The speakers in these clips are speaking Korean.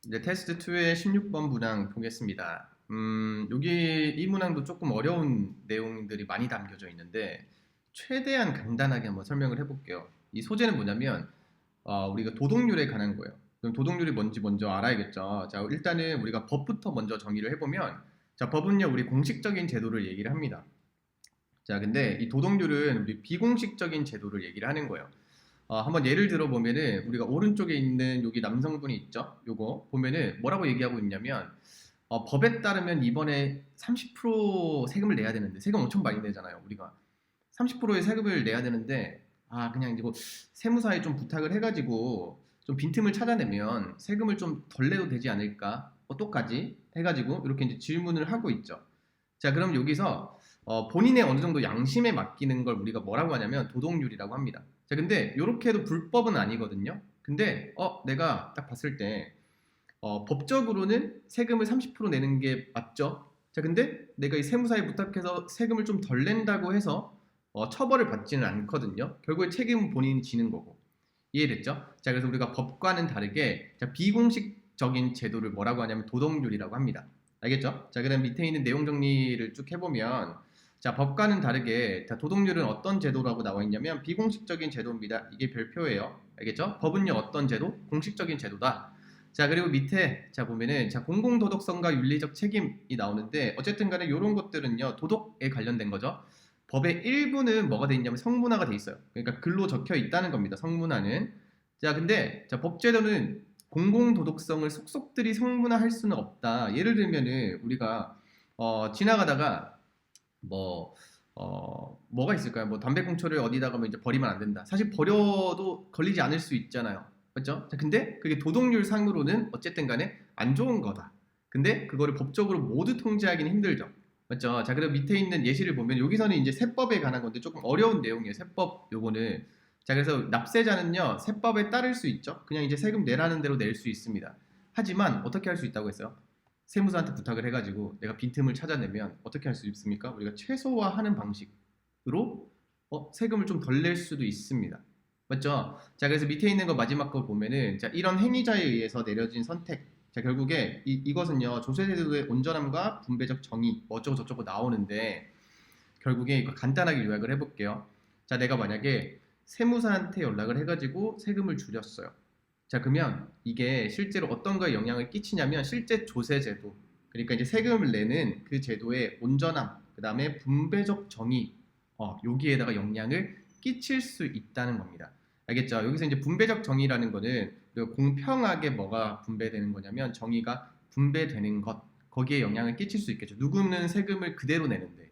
이제 테스트 2의 16번 문항 보겠습니다. 여기 이 문항도 조금 어려운 내용들이 많이 담겨져 있는데 최대한 간단하게 한번 설명을 해볼게요. 이 소재는 뭐냐면 우리가 도덕률에 관한 거예요. 그럼 도덕률이 뭔지 먼저 알아야겠죠. 자, 일단은 우리가 법부터 먼저 정의를 해보면 자, 법은요, 우리 공식적인 제도를 얘기를 합니다. 자, 근데 이 도덕률은 우리 비공식적인 제도를 얘기를 하는 거예요. 한번 예를 들어 보면은 우리가 오른쪽에 있는 여기 남성분이 있죠. 요거 보면은 뭐라고 얘기하고 있냐면 법에 따르면 이번에 30% 세금을 내야 되는데 세금 엄청 많이 내잖아요. 우리가 30%의 세금을 내야 되는데 그냥 이거 세무사에 좀 부탁을 해가지고 좀 빈틈을 찾아내면 세금을 좀 덜 내도 되지 않을까? 어떡하지? 해가지고 이렇게 이제 질문을 하고 있죠. 자, 그럼 여기서 본인의 어느 정도 양심에 맡기는 걸 우리가 뭐라고 하냐면 도덕률이라고 합니다. 자, 근데 이렇게 해도 불법은 아니거든요. 근데 내가 딱 봤을 때 법적으로는 세금을 30% 내는 게 맞죠? 자, 근데 내가 이 세무사에 부탁해서 세금을 좀 덜 낸다고 해서 처벌을 받지는 않거든요. 결국에 책임은 본인이 지는 거고. 이해됐죠? 자, 그래서 우리가 법과는 다르게 자, 비공식적인 제도를 뭐라고 하냐면 도덕률이라고 합니다. 알겠죠? 자, 그다음 밑에 있는 내용 정리를 쭉 해보면 자, 법과는 다르게 자, 도덕률은 어떤 제도라고 나와 있냐면 비공식적인 제도입니다. 이게 별표예요. 알겠죠? 법은요 어떤 제도? 공식적인 제도다. 자, 그리고 밑에 자 보면은 자 공공도덕성과 윤리적 책임이 나오는데 어쨌든 간에 이런 것들은요 도덕에 관련된 거죠. 법의 일부는 뭐가 돼 있냐면 성문화가 돼 있어요. 그러니까 글로 적혀 있다는 겁니다. 성문화는. 자, 근데 자 법제도는 공공도덕성을 속속들이 성문화할 수는 없다. 예를 들면은 우리가 지나가다가 뭐가 있을까요? 뭐 담배꽁초를 어디다가 뭐 이제 버리면 안 된다. 사실 버려도 걸리지 않을 수 있잖아요. 맞죠? 자, 근데 그게 도덕률 상으로는 어쨌든 간에 안 좋은 거다. 근데 그거를 법적으로 모두 통제하기는 힘들죠. 맞죠? 자, 그리고 밑에 있는 예시를 보면 여기서는 이제 세법에 관한 건데 조금 어려운 내용이에요. 세법 요거는. 자, 그래서 납세자는요, 세법에 따를 수 있죠. 그냥 이제 세금 내라는 대로 낼 수 있습니다. 하지만 어떻게 할 수 있다고 했어요? 세무사한테 부탁을 해가지고 내가 빈틈을 찾아내면 어떻게 할 수 있습니까? 우리가 최소화하는 방식으로 세금을 좀 덜 낼 수도 있습니다. 맞죠? 자, 그래서 밑에 있는 거 마지막 거 보면은 자, 이런 행위자에 의해서 내려진 선택. 자, 결국에 이것은요 조세제도의 온전함과 분배적 정의 뭐 어쩌고 저쩌고 나오는데 결국에 이거 간단하게 요약을 해볼게요. 자, 내가 만약에 세무사한테 연락을 해가지고 세금을 줄였어요. 자, 그러면 이게 실제로 어떤 거에 영향을 끼치냐면 실제 조세제도, 그러니까 이제 세금을 내는 그 제도의 온전함, 그 다음에 분배적 정의, 여기에다가 영향을 끼칠 수 있다는 겁니다. 알겠죠? 여기서 이제 분배적 정의라는 거는 공평하게 뭐가 분배되는 거냐면 정의가 분배되는 것, 거기에 영향을 끼칠 수 있겠죠. 누구는 세금을 그대로 내는데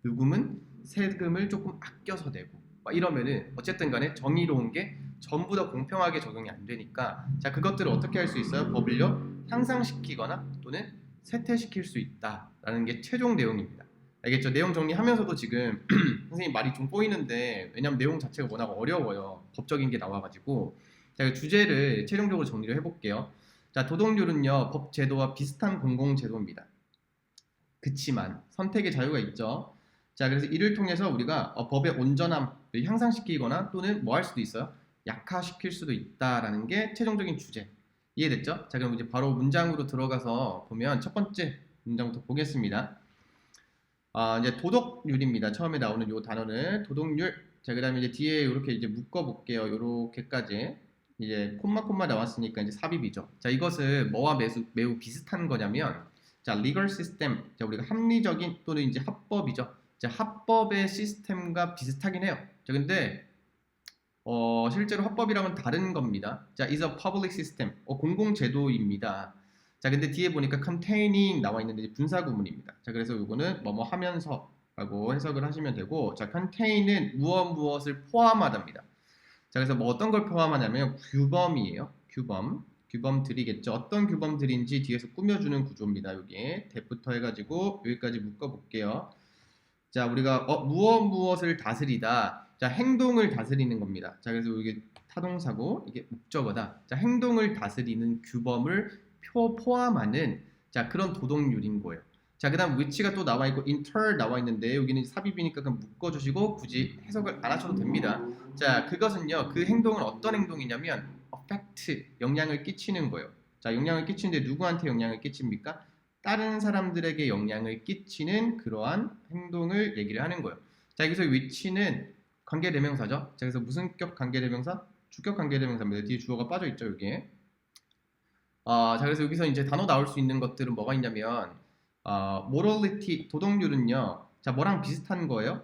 누구는 세금을 조금 아껴서 내고 막 이러면은 어쨌든 간에 정의로운 게 전부 다 공평하게 적용이 안 되니까 자, 그것들을 어떻게 할 수 있어요? 법을요 향상시키거나 또는 쇠퇴시킬 수 있다라는 게 최종 내용입니다. 알겠죠? 내용 정리하면서도 지금 선생님 말이 좀 꼬이는데 왜냐면 내용 자체가 워낙 어려워요. 법적인 게 나와가지고 자, 주제를 최종적으로 정리를 해볼게요. 자, 도덕률은요 법 제도와 비슷한 공공제도입니다. 그치만 선택의 자유가 있죠. 자, 그래서 이를 통해서 우리가 법의 온전함을 향상시키거나 또는 뭐 할 수도 있어요? 약화시킬 수도 있다라는 게 최종적인 주제. 이해됐죠? 자, 그럼 이제 바로 문장으로 들어가서 보면 첫 번째 문장부터 보겠습니다. 이제 도덕률입니다. 처음에 나오는 요 단어는 도덕률. 자, 그다음에 이제 뒤에 이렇게 이제 묶어 볼게요. 요렇게까지. 이제 콤마 나왔으니까 이제 삽입이죠. 자, 이것은 뭐와 매우 비슷한 거냐면 자, legal system. 자, 우리가 합리적인 또는 이제 합법이죠. 자, 합법의 시스템과 비슷하긴 해요. 자, 근데 실제로 합법이랑은 다른 겁니다. 자, is a public system. 공공제도입니다. 자, 근데 뒤에 보니까 containing 나와 있는데 분사 구문입니다. 자, 그래서 이거는 뭐뭐 하면서라고 해석을 하시면 되고, 자, contain은 무엇을 포함하답니다. 자, 그래서 뭐 어떤 걸 포함하냐면 규범이에요. 규범들이겠죠. 어떤 규범들인지 뒤에서 꾸며주는 구조입니다. 여기 대부터 해가지고 여기까지 묶어볼게요. 자, 우리가 무엇을 다스리다. 자, 행동을 다스리는 겁니다. 자, 그래서 이게 타동사고 이게 목적어다. 자, 행동을 다스리는 규범을 포함하는 자, 그런 도덕률인 거예요. 자, 그다음 which가 또 나와 있고 inter 나와 있는데 여기는 삽입이니까 그냥 묶어주시고 굳이 해석을 안 하셔도 됩니다. 자, 그것은요 그 행동은 어떤 행동이냐면 affect 영향을 끼치는 거예요. 자, 영향을 끼치는데 누구한테 영향을 끼칩니까? 다른 사람들에게 영향을 끼치는 그러한 행동을 얘기를 하는 거예요. 자, 여기서 which는 관계대명사죠. 자, 그래서 무슨 격 관계대명사? 주격 관계대명사입니다. 뒤에 주어가 빠져 있죠, 여기에. 자, 그래서 여기서 이제 단어 나올 수 있는 것들은 뭐가 있냐면, morality, 도덕률은요, 자, 뭐랑 비슷한 거예요?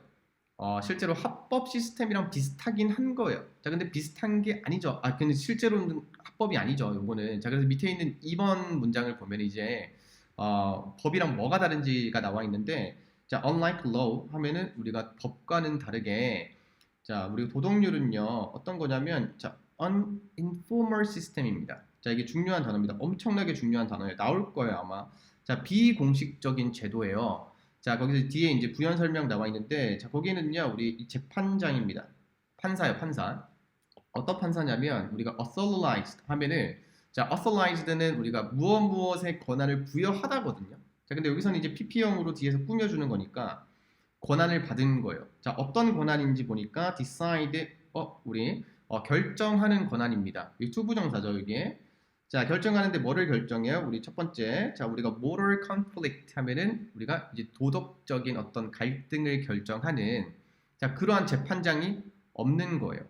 실제로 합법 시스템이랑 비슷하긴 한 거예요. 자, 근데 비슷한 게 아니죠. 근데 실제로는 합법이 아니죠, 요거는. 자, 그래서 밑에 있는 2번 문장을 보면 이제, 법이랑 뭐가 다른지가 나와 있는데, 자, unlike law 하면은 우리가 법과는 다르게, 자, 우리 도덕률은요, 어떤 거냐면, 자, uninformal system입니다. 자, 이게 중요한 단어입니다. 엄청나게 중요한 단어예요. 나올 거예요, 아마. 자, 비공식적인 제도예요. 자, 거기서 뒤에 이제 부연 설명 나와 있는데, 자, 거기는요, 우리 이 재판장입니다. 판사요, 판사. 어떤 판사냐면, 우리가 authorized 하면은, 자, authorized는 우리가 무엇의 권한을 부여하다거든요. 자, 근데 여기서는 이제 PP형으로 뒤에서 꾸며주는 거니까, 권한을 받은 거예요. 자, 어떤 권한인지 보니까 decide, 우리 결정하는 권한입니다. 이 투부정사죠, 이게. 자, 결정하는데 뭐를 결정해요? 우리 첫 번째, 자, 우리가 moral conflict 하면은 우리가 이제 도덕적인 어떤 갈등을 결정하는, 자, 그러한 재판장이 없는 거예요.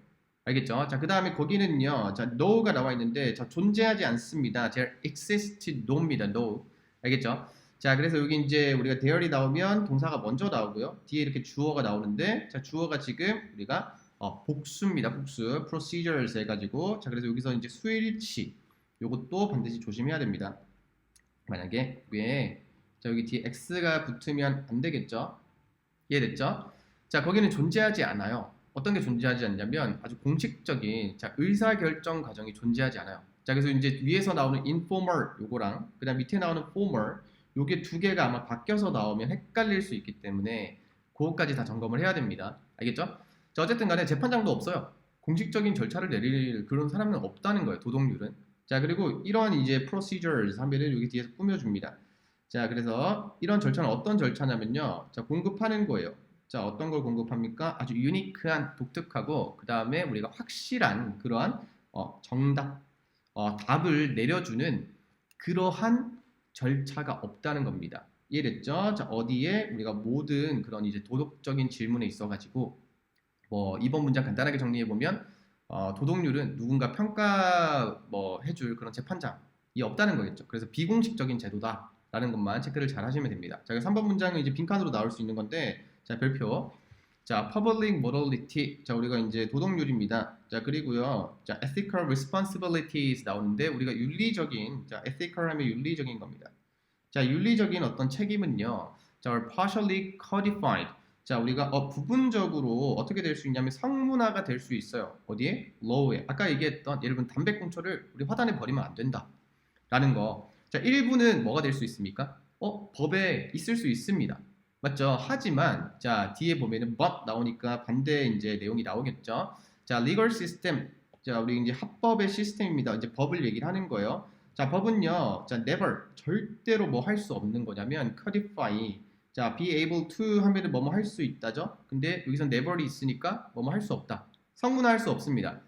알겠죠? 자, 그 다음에 거기는요, 자, no가 나와 있는데, 자, 존재하지 않습니다. there exist no입니다, no. 알겠죠? 자, 그래서 여기 이제 우리가 대열이 나오면 동사가 먼저 나오고요. 뒤에 이렇게 주어가 나오는데, 자, 주어가 지금 우리가 복수입니다. 복수. procedures 해가지고, 자, 그래서 여기서 이제 수일치. 요것도 반드시 조심해야 됩니다. 만약에 위에, 자, 여기 뒤에 x가 붙으면 안 되겠죠? 이해됐죠? 자, 거기는 존재하지 않아요. 어떤 게 존재하지 않냐면 아주 공식적인, 자, 의사결정 과정이 존재하지 않아요. 자, 그래서 이제 위에서 나오는 informal 요거랑 그다음 밑에 나오는 formal 요게 두 개가 아마 바뀌어서 나오면 헷갈릴 수 있기 때문에 그것까지 다 점검을 해야 됩니다. 알겠죠? 자, 어쨌든 간에 재판장도 없어요. 공식적인 절차를 내릴 그런 사람은 없다는 거예요. 도덕률은. 자, 그리고 이런 이제 procedures 하면은 여기 뒤에서 꾸며줍니다. 자, 그래서 이런 절차는 어떤 절차냐면요. 자, 공급하는 거예요. 자, 어떤 걸 공급합니까? 아주 유니크한, 독특하고 그 다음에 우리가 확실한 그러한 정답, 답을 내려주는 그러한 절차가 없다는 겁니다. 이해됐죠? 자, 어디에 우리가 모든 그런 이제 도덕적인 질문에 있어가지고 이번 문장 간단하게 정리해 보면 도덕률은 누군가 평가 해줄 그런 재판장이 없다는 거겠죠. 그래서 비공식적인 제도다라는 것만 체크를 잘 하시면 됩니다. 자, 3번 문장은 이제 빈칸으로 나올 수 있는 건데, 자, 별표. 자, public morality. 자, 우리가 이제 도덕률입니다. 자, 그리고요. 자, ethical responsibilities 나오는데 우리가 윤리적인, 자, ethical 하면 윤리적인 겁니다. 자, 윤리적인 어떤 책임은요. 자, partially codified. 자, 우리가 부분적으로 어떻게 될 수 있냐면 성문화가 될 수 있어요. 어디에? law에. 아까 얘기했던 예를 들면 담배꽁초를 우리 화단에 버리면 안 된다. 라는 거. 자, 일부는 뭐가 될 수 있습니까? 법에 있을 수 있습니다. 맞죠? 하지만 자, 뒤에 보면은 but 나오니까 반대 이제 내용이 나오겠죠. 자, legal system. 자, 우리 이제 합법의 시스템입니다. 이제 법을 얘기를 하는 거예요. 자, 법은요. 자, never 절대로 뭐 할 수 없는 거냐면 codify. 자, be able to 하면은 뭐뭐 할 수 있다죠. 근데 여기서 never이 있으니까 뭐뭐 할 수 없다. 성문화할 수 없습니다.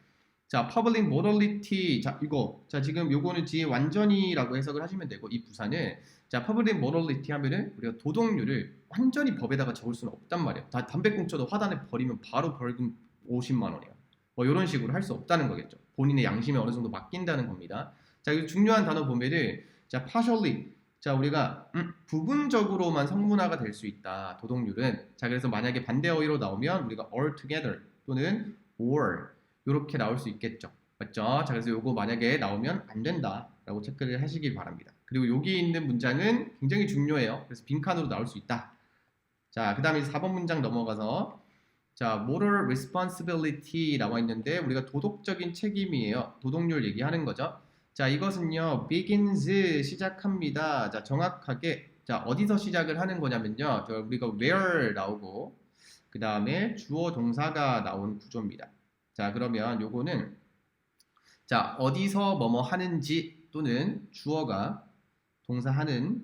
자, public morality. 자, 이거. 자, 지금 요거는 뒤에 완전히라고 해석을 하시면 되고 이 부사는 자, public morality 하면은 우리가 도덕률을 완전히 법에다가 적을 수는 없단 말이에요. 다 담배꽁초도 화단에 버리면 바로 벌금 50만 원이에요. 이런 식으로 할 수 없다는 거겠죠. 본인의 양심에 어느 정도 맡긴다는 겁니다. 자, 이 중요한 단어 보면은 자, partially. 자, 우리가 부분적으로만 성문화가 될 수 있다. 도덕률은. 자, 그래서 만약에 반대 어휘로 나오면 우리가 altogether 또는 or 이렇게 나올 수 있겠죠. 맞죠? 자, 그래서 요거 만약에 나오면 안 된다라고 체크를 하시길 바랍니다. 그리고 여기 있는 문장은 굉장히 중요해요. 그래서 빈칸으로 나올 수 있다. 자, 그 다음에 4번 문장 넘어가서 자, moral responsibility 나와 있는데 우리가 도덕적인 책임이에요. 도덕률 얘기하는 거죠. 자, 이것은요, begins 시작합니다. 자, 정확하게 자, 어디서 시작을 하는 거냐면요. 우리가 where 나오고 그 다음에 주어 동사가 나온 구조입니다. 자, 그러면 요거는 자, 어디서 뭐뭐 하는지 또는 주어가 동사하는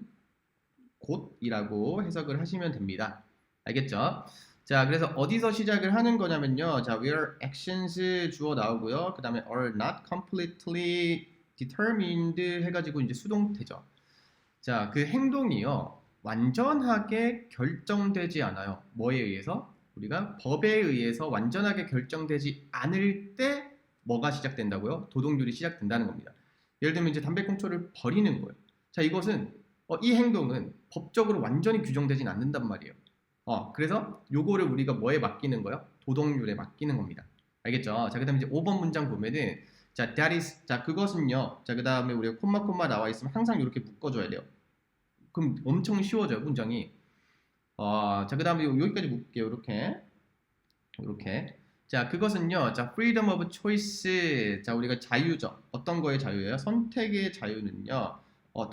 곳이라고 해석을 하시면 됩니다. 알겠죠? 자, 그래서 어디서 시작을 하는 거냐면요. 자, where actions 주어 나오고요. 그 다음에 are not completely determined 해가지고 이제 수동태죠. 자, 그 행동이요. 완전하게 결정되지 않아요. 뭐에 의해서? 우리가 법에 의해서 완전하게 결정되지 않을 때 뭐가 시작된다고요? 도덕률이 시작된다는 겁니다. 예를 들면 이제 담배꽁초를 버리는 거예요. 자, 이것은 이 행동은 법적으로 완전히 규정되진 않는단 말이에요. 그래서 요거를 우리가 뭐에 맡기는 거예요? 도덕률에 맡기는 겁니다. 알겠죠? 자, 그 다음에 이제 5번 문장 보면은 자, that is, 자, 그것은요. 자, 그 다음에 우리가 콤마 나와 있으면 항상 이렇게 묶어줘야 돼요. 그럼 엄청 쉬워져요, 문장이. 자, 그 다음에 여기까지 묶을게요. 이렇게. 자, 그것은요. 자, freedom of choice. 자, 우리가 자유죠. 어떤 거의 자유예요? 선택의 자유는요.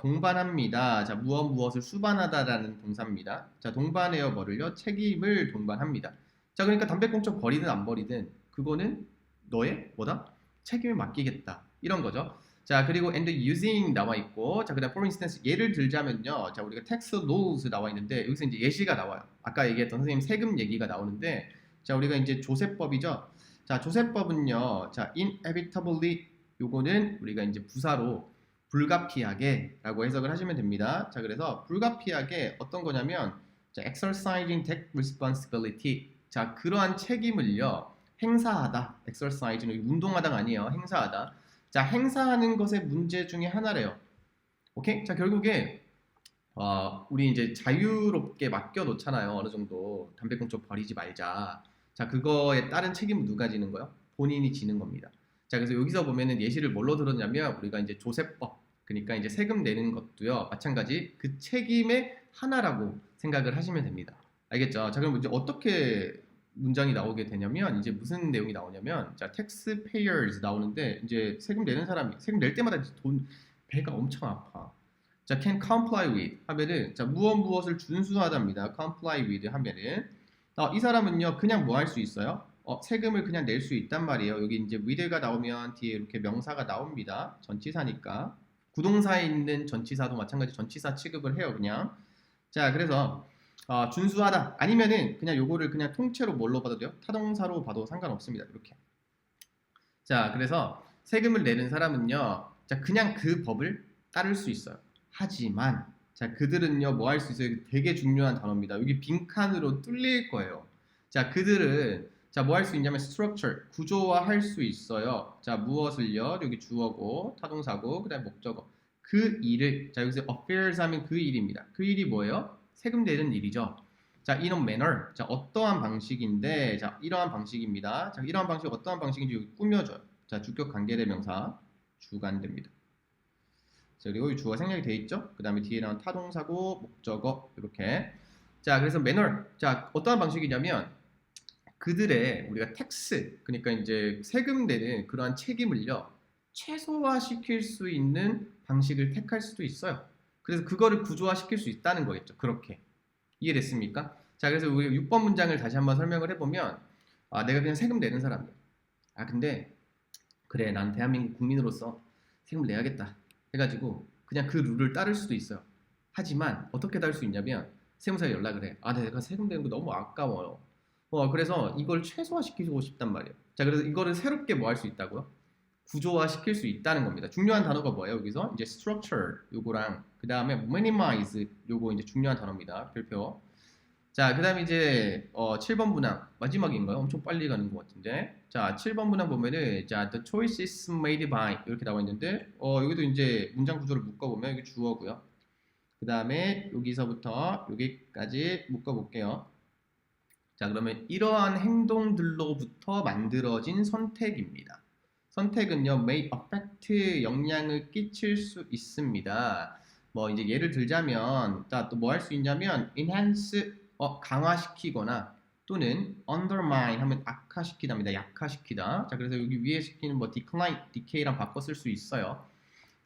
동반합니다. 자, 무엇을 수반하다라는 동사입니다. 자, 동반해요 뭐를요? 책임을 동반합니다. 자, 그러니까 담배꽁초 버리든 안 버리든 그거는 너의 뭐다? 책임을 맡기겠다. 이런 거죠. 자, 그리고 and using 나와 있고, 자, 그다음 for instance 예를 들자면요. 자, 우리가 tax laws 나와 있는데 여기서 이제 예시가 나와요. 아까 얘기했던 선생님 세금 얘기가 나오는데, 자, 우리가 이제 조세법이죠. 자, 조세법은요. 자, inevitably 요거는 우리가 이제 부사로 불가피하게라고 해석을 하시면 됩니다. 자, 그래서 불가피하게 어떤 거냐면, 자, exercising that responsibility. 자, 그러한 책임을요. 행사하다. exercise는 운동하다가 아니에요. 행사하다. 자, 행사하는 것의 문제 중에 하나래요. 오케이? 자, 결국에 우리 이제 자유롭게 맡겨 놓잖아요. 어느 정도 담배꽁초 버리지 말자. 자, 그거에 따른 책임은 누가 지는 거예요? 본인이 지는 겁니다. 자, 그래서 여기서 보면은 예시를 뭘로 들었냐면 우리가 이제 조세법, 그러니까 이제 세금 내는 것도요. 마찬가지 그 책임의 하나라고 생각을 하시면 됩니다. 알겠죠? 자, 그럼 이제 어떻게 문장이 나오게 되냐면 이제 무슨 내용이 나오냐면, 자, taxpayers 나오는데 이제 세금 내는 사람이 세금 낼 때마다 배가 엄청 아파. 자, can comply with 하면은 자, 무엇을 준수하답니다. comply with 하면은 이 사람은요 그냥 뭐 할 수 있어요? 세금을 그냥 낼 수 있단 말이에요. 여기 이제 with가 나오면 뒤에 이렇게 명사가 나옵니다. 전치사니까 구동사에 있는 전치사도 마찬가지 전치사 취급을 해요. 그냥. 자, 그래서 준수하다 아니면은 그냥 요거를 그냥 통째로 뭘로 봐도 돼요? 타동사로 봐도 상관없습니다. 이렇게. 자, 그래서 세금을 내는 사람은요, 자, 그냥 그 법을 따를 수 있어요. 하지만 자, 그들은요 뭐 할 수 있어요? 되게 중요한 단어입니다. 여기 빈칸으로 뚫릴 거예요. 자, 그들은 자, 뭐 할 수 있냐면 structure, 구조화할 수 있어요. 자, 무엇을요? 여기 주어고 타동사고 그다음에 목적어. 그 일을, 자, 여기서 affairs 하면 그 일입니다. 그 일이 뭐예요? 세금 내는 일이죠. 자, in a manner. 자, 어떠한 방식인데, 자, 이러한 방식입니다. 자, 이러한 방식 어떠한 방식인지 여기 꾸며줘요. 자, 주격 관계대명사 주관됩니다. 자, 그리고 이 주어가 생략이 돼 있죠. 그 다음에 뒤에 나온 타동사고 목적어 이렇게. 자, 그래서 manner. 자, 어떠한 방식이냐면 그들의 우리가 텍스, 그러니까 이제 세금 내는 그러한 책임을요 최소화시킬 수 있는 방식을 택할 수도 있어요. 그래서 그거를 구조화시킬 수 있다는 거겠죠. 그렇게. 이해됐습니까? 자, 그래서 우리 6번 문장을 다시 한번 설명을 해보면, 내가 그냥 세금 내는 사람이야. 근데 그래, 난 대한민국 국민으로서 세금을 내야겠다 해가지고 그냥 그 룰을 따를 수도 있어요. 하지만 어떻게 따를 수 있냐면 세무사에 연락을 해. 내가 세금 내는 거 너무 아까워요. 그래서 이걸 최소화시키고 싶단 말이에요. 자, 그래서 이거를 새롭게 뭐 할 수 있다고요? 구조화 시킬 수 있다는 겁니다. 중요한 단어가 뭐예요? 여기서 이제 structure 요거랑 그 다음에 minimize 요거 이제 중요한 단어입니다. 별표. 자, 그 다음에 이제 7번 문항 마지막인가요? 엄청 빨리 가는 것 같은데. 자, 7번 문항 보면은 자, the choice is made by 이렇게 나와 있는데 여기도 이제 문장 구조를 묶어보면 여기 주어고요. 그 다음에 여기서부터 여기까지 묶어볼게요. 자, 그러면 이러한 행동들로부터 만들어진 선택입니다. 선택은요, may affect 영향을 끼칠 수 있습니다. 뭐 이제 예를 들자면, 자, 또 뭐 할 수 있냐면 enhance 강화시키거나 또는 undermine 하면 악화시키다입니다. 약화시키다. 자, 그래서 여기 위에 시키는 뭐 decline, decay랑 바꿔 쓸 수 있어요.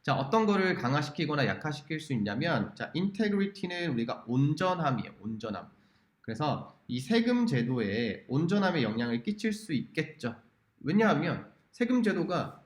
자, 어떤 거를 강화시키거나 약화시킬 수 있냐면, 자, integrity는 우리가 온전함이에요. 온전함. 그래서 이 세금 제도에 온전함에 영향을 끼칠 수 있겠죠. 왜냐하면 세금 제도가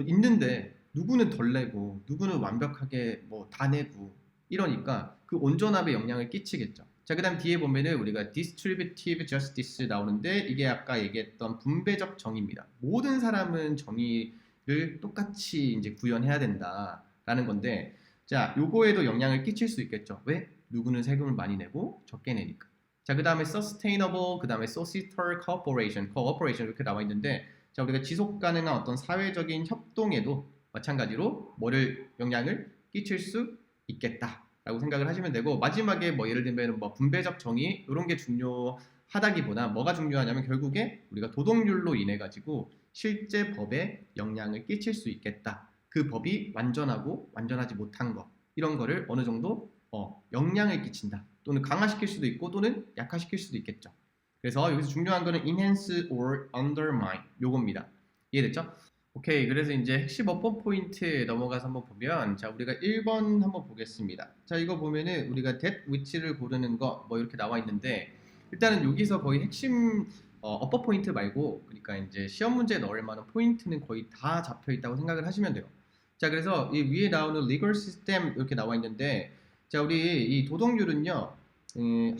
있는데 누구는 덜 내고 누구는 완벽하게 뭐 다 내고 이러니까 그 온전함에 영향을 끼치겠죠. 자, 그 다음 뒤에 보면은 우리가 distributive justice 나오는데 이게 아까 얘기했던 분배적 정의입니다. 모든 사람은 정의 를 똑같이 이제 구현해야 된다라는 건데, 자, 요거에도 영향을 끼칠 수 있겠죠. 왜? 누구는 세금을 많이 내고 적게 내니까. 자, 그 다음에 sustainable, 그 다음에 societal cooperation 이렇게 나와 있는데, 자, 우리가 지속 가능한 어떤 사회적인 협동에도 마찬가지로 뭐를 영향을 끼칠 수 있겠다라고 생각을 하시면 되고, 마지막에 뭐 예를 들면 뭐 분배적 정의 이런 게 중요하다기보다 뭐가 중요하냐면 결국에 우리가 도덕률로 인해 가지고 실제 법에 영향을 끼칠 수 있겠다. 그 법이 완전하고 완전하지 못한 거 이런 거를 어느 정도 영향을 끼친다. 또는 강화시킬 수도 있고 또는 약화시킬 수도 있겠죠. 그래서 여기서 중요한 거는 enhance or undermine 요겁니다. 이해됐죠? 오케이, 그래서 이제 핵심 어법 포인트에 넘어가서 한번 보면, 자, 우리가 1번 한번 보겠습니다. 자, 이거 보면은 우리가 that which를 고르는 거 뭐 이렇게 나와 있는데, 일단은 여기서 거의 핵심 어법 포인트 말고, 그러니까 이제 시험 문제에 넣을 만한 포인트는 거의 다 잡혀 있다고 생각을 하시면 돼요. 자, 그래서 이 위에 나오는 legal system 이렇게 나와 있는데, 자, 우리 이 도덕률은요,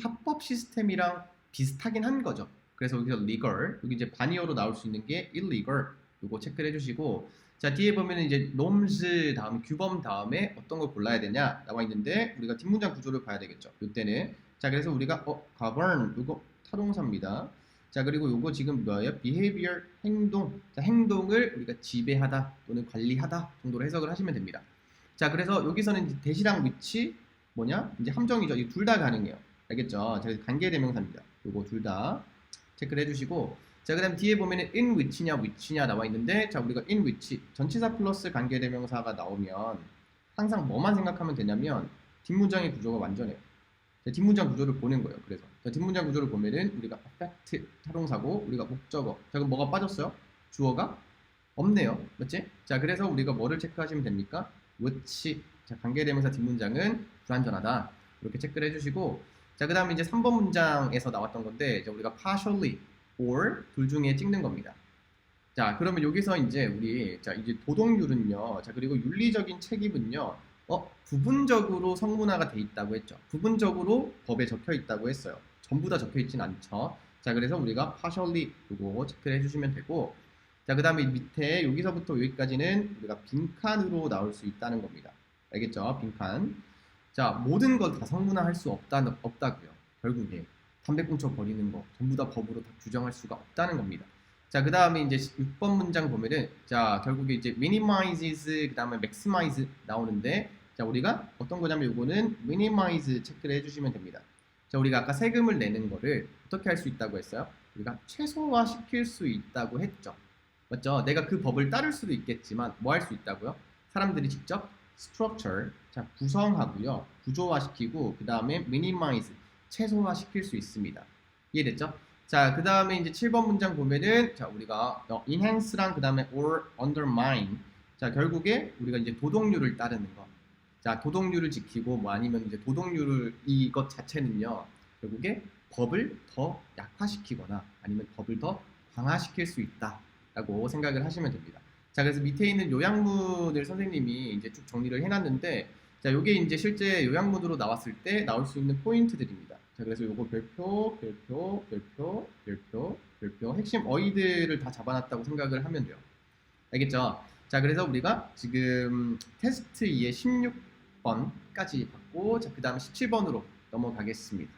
합법 시스템이랑 비슷하긴 한 거죠. 그래서 여기서 legal, 여기 이제 반이어로 나올 수 있는 게 illegal, 요거 체크를 해주시고, 자, 뒤에 보면은 이제 norms 다음에 규범 다음에 어떤 걸 골라야 되냐 나와 있는데, 우리가 뒷문장 구조를 봐야 되겠죠. 이때는. 자, 그래서 우리가 govern 요거 타동사입니다. 자, 그리고 요거 지금 뭐예요? behavior 행동. 자, 행동을 우리가 지배하다 또는 관리하다 정도로 해석을 하시면 됩니다. 자, 그래서 여기서는 이제 대시랑 which 뭐냐? 이제 함정이죠. 이 둘 다 가능해요. 알겠죠? 자, 관계대명사입니다. 요거 둘 다 체크를 해주시고, 자, 그 다음 뒤에 보면은 in which냐 나와 있는데, 자, 우리가 in which 전치사 플러스 관계대명사가 나오면 항상 뭐만 생각하면 되냐면 뒷문장의 구조가 완전해요. 자, 뒷문장 구조를 보는 거예요. 그래서 자, 뒷문장 구조를 보면은 우리가 affect 타동사고 우리가 목적어. 자, 그럼 뭐가 빠졌어요? 주어가 없네요. 맞지? 자, 그래서 우리가 뭐를 체크하시면 됩니까? which. 자, 관계대명사 뒷문장은 불완전하다. 이렇게 체크를 해주시고, 자, 그 다음에 이제 3번 문장에서 나왔던 건데, 이제 우리가 partially or 둘 중에 찍는 겁니다. 자, 그러면 여기서 이제 우리 자, 이제 도덕률은요. 자, 그리고 윤리적인 책임은요. 부분적으로 성문화가 돼 있다고 했죠. 부분적으로 법에 적혀 있다고 했어요. 전부 다 적혀 있진 않죠. 자, 그래서 우리가 partially 이거 체크를 해주시면 되고, 자, 그 다음에 밑에 여기서부터 여기까지는 우리가 빈칸으로 나올 수 있다는 겁니다. 알겠죠? 빈칸. 자, 모든 걸 다 성문화할 수 없다고요. 결국에 담배꽁초 버리는 거 전부 다 법으로 다 규정할 수가 없다는 겁니다. 자, 그 다음에 이제 6번 문장 보면은, 자, 결국에 이제 minimizes 그 다음에 maximize 나오는데, 자, 우리가 어떤 거냐면 요거는 minimize 체크를 해주시면 됩니다. 자, 우리가 아까 세금을 내는 거를 어떻게 할 수 있다고 했어요? 우리가 최소화 시킬 수 있다고 했죠. 맞죠? 내가 그 법을 따를 수도 있겠지만 뭐 할 수 있다고요? 사람들이 직접 structure, 자, 구성하고요, 구조화시키고 그 다음에 minimize, 최소화시킬 수 있습니다. 이해됐죠? 자, 그 다음에 이제 7번 문장 보면은, 자, 우리가 enhance랑 그 다음에 or undermine, 자, 결국에 우리가 이제 도덕률을 따르는 거. 자, 도덕률을 지키고 뭐 아니면 이제 도덕률을 이것 자체는요, 결국에 법을 더 약화시키거나 아니면 법을 더 강화시킬 수 있다라고 생각을 하시면 됩니다. 자, 그래서 밑에 있는 요약문을 선생님이 이제 쭉 정리를 해놨는데, 자, 요게 이제 실제 요약문으로 나왔을 때 나올 수 있는 포인트들입니다. 자, 그래서 요거 별표, 핵심 어휘들을 다 잡아놨다고 생각을 하면 돼요. 알겠죠? 자, 그래서 우리가 지금 테스트 2의 16번까지 봤고, 자, 그 다음에 17번으로 넘어가겠습니다.